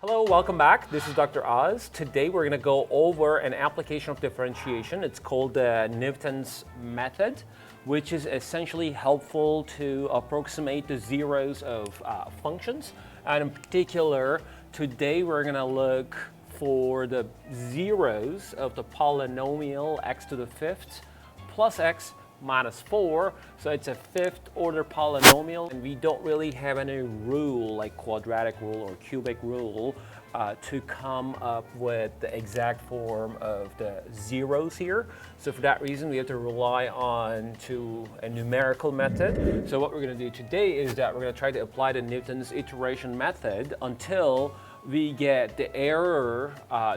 Hello, welcome back. This is Dr. Oz. Today we're going to go over an application of differentiation. It's called the Newton's method, which is essentially helpful to approximate the zeros of functions. And in particular, today we're going to look for the zeros of the polynomial x to the fifth plus x minus 4. So it's a fifth order polynomial, and we don't really have any rule like quadratic rule or cubic rule to come up with the exact form of the zeros here. So for that reason, we have to rely on to a numerical method. So what we're going to do today is that we're going to try to apply the Newton's iteration method until we get the error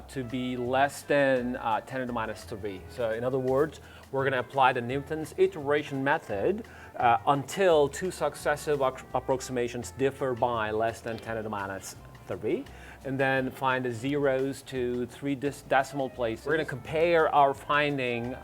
to be less than 10 to the minus 3. So in other words, we're going to apply the Newton's iteration method until two successive approximations differ by less than 10 to the minus 3, and then find the zeros to 3 decimal places. We're going to compare our finding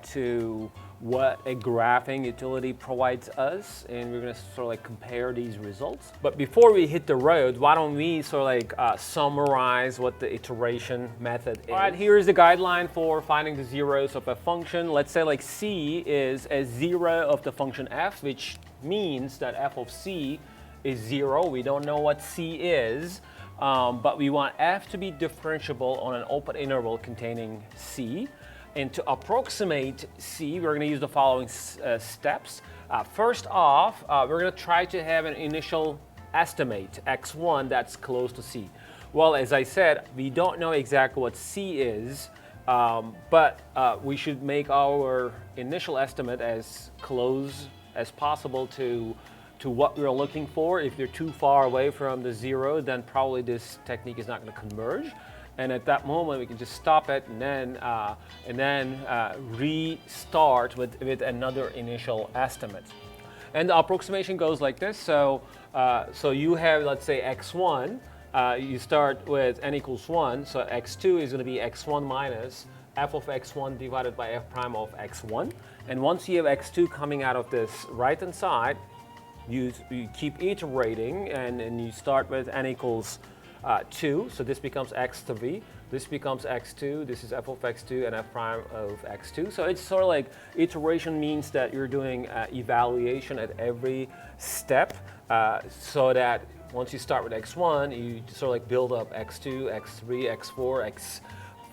to what a graphing utility provides us, and we're going to sort of like compare these results. But before we hit the road, why don't we sort of like summarize what the iteration method is. All right, here's the guideline for finding the zeros of a function. Let's say like c is a zero of the function f, which means that f of c is 0. We don't know what c is, but we want f to be differentiable on an open interval containing c. And to approximate c, we're going to use the following steps. First off, we're going to try to have an initial estimate, x1, that's close to c. Well, as I said, we don't know exactly what c is, but we should make our initial estimate as close as possible to what we're looking for. If you're too far away from the 0, then probably this technique is not going to converge. And at that moment, we can just stop it and then restart with another initial estimate. And the approximation goes like this. So you have, let's say, x1. You start with n equals 1. So x2 is going to be x1 minus f of x1 divided by f prime of x1. And once you have x2 coming out of this right-hand side, you keep iterating, and you start with n equals 2, so this becomes x3, this becomes x2, this is f of x2 and f prime of x2. So it's sort of like iteration means that you're doing evaluation at every step, so that once you start with x1, you sort of like build up x2, x3, x4,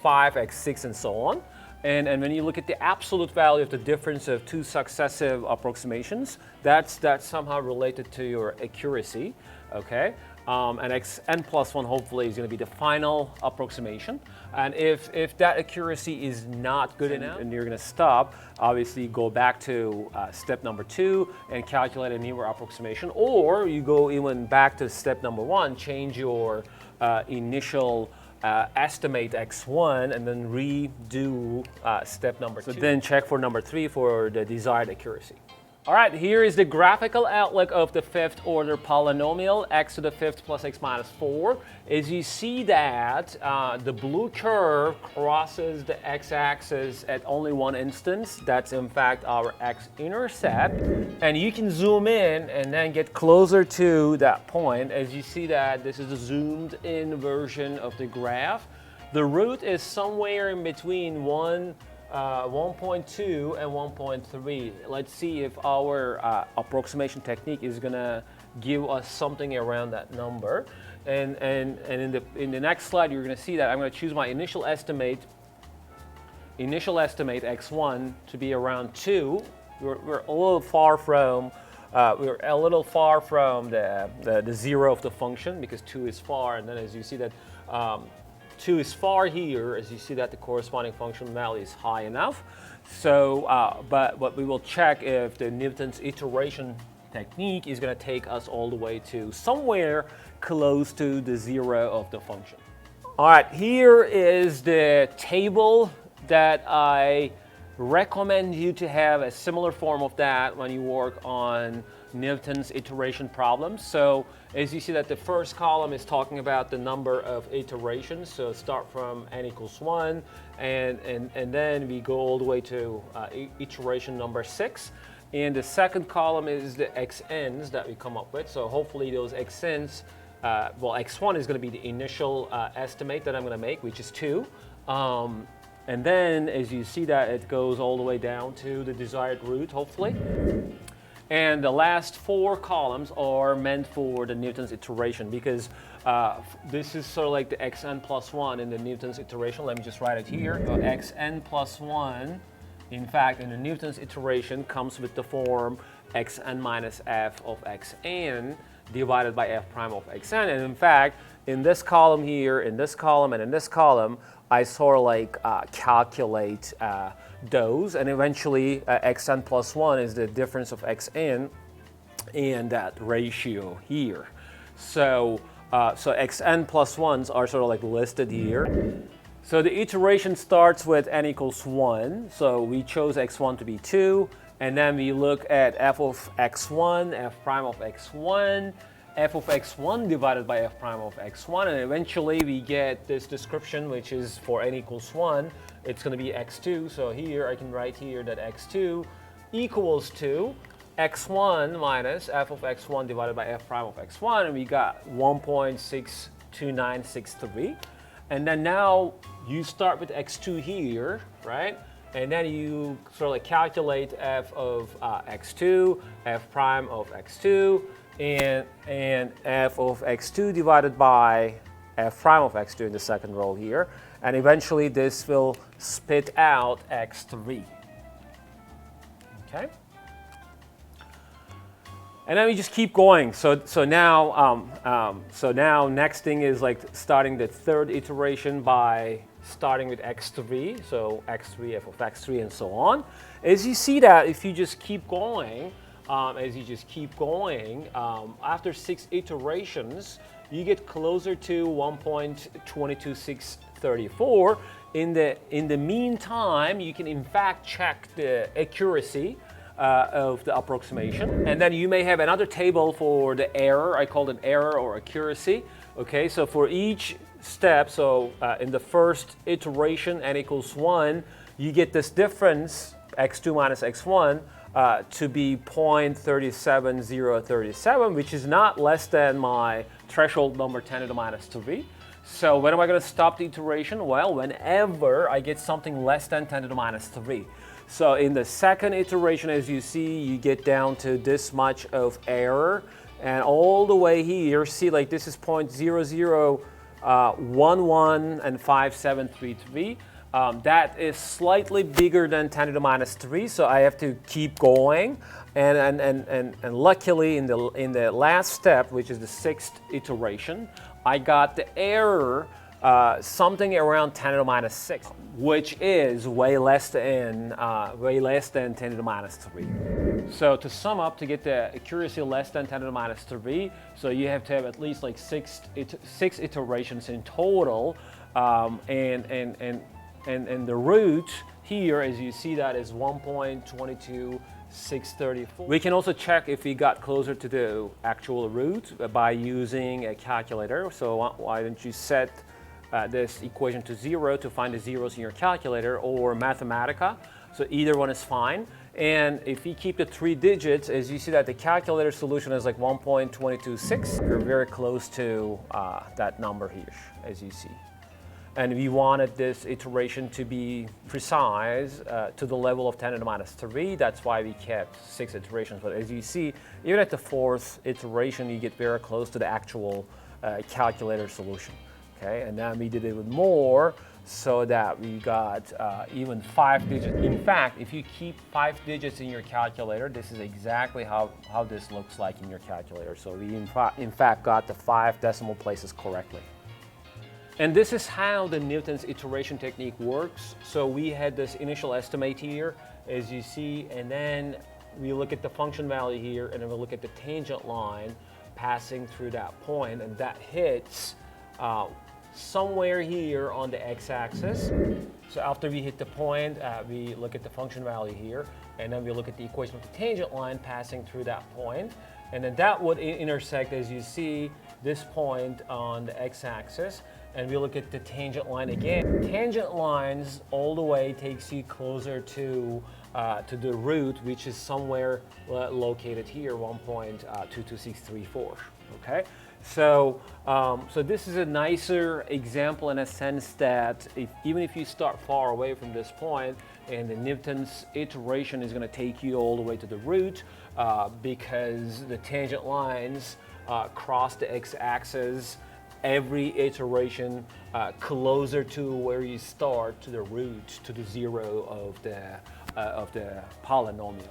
x5, x6, and so on. And when you look at the absolute value of the difference of two successive approximations, that's somehow related to your accuracy, okay? And xn plus 1 hopefully is going to be the final approximation. And if that accuracy is not good enough and you're going to stop, obviously go back to step number 2 and calculate a newer approximation, or you go even back to step number 1, change your initial estimate x1 and then redo step number 2. So then check for number 3 for the desired accuracy. All right, here is the graphical outlook of the fifth order polynomial, x to the fifth plus x minus 4. As you see that the blue curve crosses the x-axis at only one instance. That's in fact our x-intercept. And you can zoom in and then get closer to that point. As you see that this is the zoomed in version of the graph. The root is somewhere in between 1.2 and 1.3. Let's see if our approximation technique is going to give us something around that number. And in the next slide, you're going to see that I'm going to choose my initial estimate x1 to be around 2. We're a little far from the 0 of the function because 2 is far, and then as you see that 2 is far here, as you see that the corresponding function value is high enough. So, but what we will check if the Newton's iteration technique is going to take us all the way to somewhere close to the 0 of the function. All right, here is the table that I recommend you to have a similar form of that when you work on Newton's iteration problems. So as you see that the first column is talking about the number of iterations, so start from n equals 1 and then we go all the way to iteration number 6. And the second column is the xn's that we come up with. So hopefully those xn's well, x1 is going to be the initial estimate that I'm going to make, which is 2. And then, as you see that, it goes all the way down to the desired root, hopefully. And the last 4 columns are meant for the Newton's iteration, because this is sort of like the xn plus 1 in the Newton's iteration. Let me just write it here. Xn plus 1, in fact, in the Newton's iteration comes with the form xn minus f of xn divided by f prime of xn. And in fact, in this column here, in this column, and in this column, I sort of like calculate those, and eventually xn plus 1 is the difference of xn and that ratio here. So, so xn plus 1s are sort of like listed here. So the iteration starts with n equals 1. So we chose x1 to be 2, and then we look at f of x1, f prime of x1, f of x1 divided by f prime of x1, and eventually we get this description, which is for n equals 1, it's going to be x2. So here I can write here that x2 equals to x1 minus f of x1 divided by f prime of x1, and we got 1.62963. And then now you start with x2 here, right? And then you sort of like calculate f of x2, f prime of x2, and f of x2 divided by f prime of x2 in the second row here. And eventually this will spit out x3. Okay? And then we just keep going. So now next thing is like starting the third iteration by starting with x3. So x3, f of x3, and so on. As you see that, if you just keep going, after 6 iterations, you get closer to 1.22634. In the meantime, you can in fact check the accuracy of the approximation, and then you may have another table for the error. I call it error or accuracy. Okay, so for each step, so in the first iteration, n equals 1, you get this difference, x2 minus x1, to be 0.37037, which is not less than my threshold number 10 to the minus 3. So when am I going to stop the iteration? Well, whenever I get something less than 10 to the minus 3. So in the second iteration, as you see, you get down to this much of error, and all the way here, see, like this is 0.0011 and 5733. That is slightly bigger than 10 to the minus 3, so I have to keep going. And luckily, in the last step, which is the 6th iteration, I got the error something around 10 to the minus 6, which is way less than 10 to the minus 3. So to sum up, to get the accuracy less than 10 to the minus 3, so you have to have at least like six iterations in total, and the root here, as you see, that is 1.22634. We can also check if we got closer to the actual root by using a calculator. So why don't you set this equation to 0 to find the zeros in your calculator, or Mathematica. So either one is fine. And if you keep the 3 digits, as you see that the calculator solution is like 1.226, you're very close to that number here, as you see. And we wanted this iteration to be precise to the level of 10 to the minus 3. That's why we kept 6 iterations. But as you see, even at the 4th iteration, you get very close to the actual calculator solution. Okay, and then we did it with more, so that we got even 5 digits. In fact, if you keep 5 digits in your calculator, this is exactly how this looks like in your calculator. So we in fact got the 5 decimal places correctly. And this is how the Newton's iteration technique works. So we had this initial estimate here, as you see, and then we look at the function value here, and then we look at the tangent line passing through that point, and that hits somewhere here on the x-axis. So after we hit the point, we look at the function value here, and then we look at the equation of the tangent line passing through that point, and then that would intersect, as you see, this point on the x-axis, and we look at the tangent line again. Tangent lines all the way takes you closer to to the root, which is somewhere located here, 1.22634. Okay, so so this is a nicer example in a sense that even if you start far away from this point, and the Newton's iteration is going to take you all the way to the root, because the tangent lines cross the x-axis every iteration closer to where you start, to the root, to the zero of the polynomial.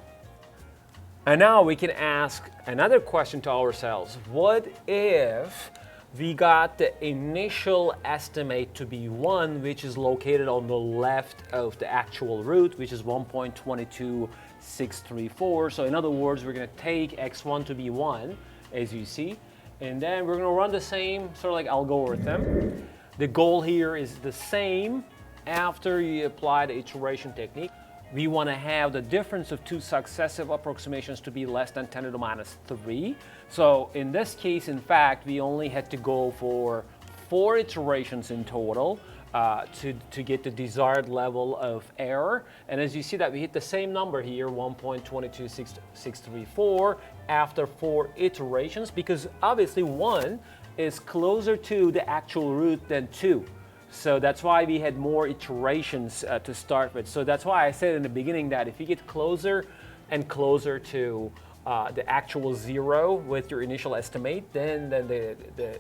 And now we can ask another question to ourselves. What if we got the initial estimate to be 1, which is located on the left of the actual root, which is 1.22634. So in other words, we're going to take x1 to be 1, as you see, and then we're going to run the same sort of like algorithm. The goal here is the same after you apply the iteration technique. We want to have the difference of two successive approximations to be less than 10 to the minus 3. So in this case, in fact, we only had to go for 4 iterations in total to get the desired level of error. And as you see that we hit the same number here, 1.22634, after 4 iterations, because obviously 1 is closer to the actual root than 2. So that's why we had more iterations to start with. So that's why I said in the beginning that if you get closer and closer to the actual 0 with your initial estimate, then the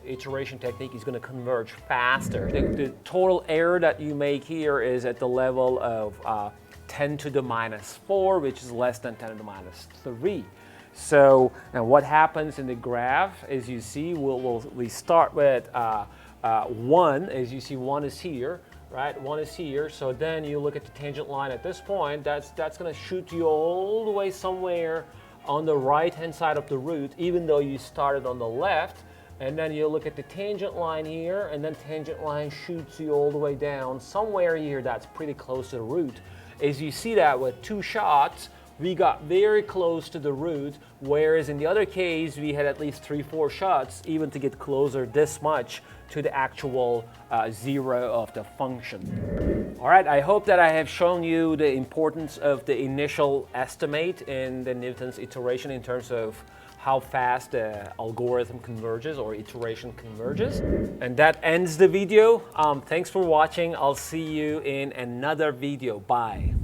iteration technique is going to converge faster. The total error that you make here is at the level of 10 to the minus 4, which is less than 10 to the minus 3. So now what happens in the graph, as you see, we start with 1, as you see, 1 is here, right? 1 is here. So then you look at the tangent line at this point, that's going to shoot you all the way somewhere on the right-hand side of the root, even though you started on the left. And then you look at the tangent line here, and then tangent line shoots you all the way down somewhere here that's pretty close to the root. As you see that with 2 shots, we got very close to the root, whereas in the other case, we had at least 3-4 shots even to get closer this much to the actual 0 of the function. All right, I hope that I have shown you the importance of the initial estimate in the Newton's iteration in terms of how fast the algorithm converges or iteration converges. And that ends the video. Thanks for watching. I'll see you in another video. Bye.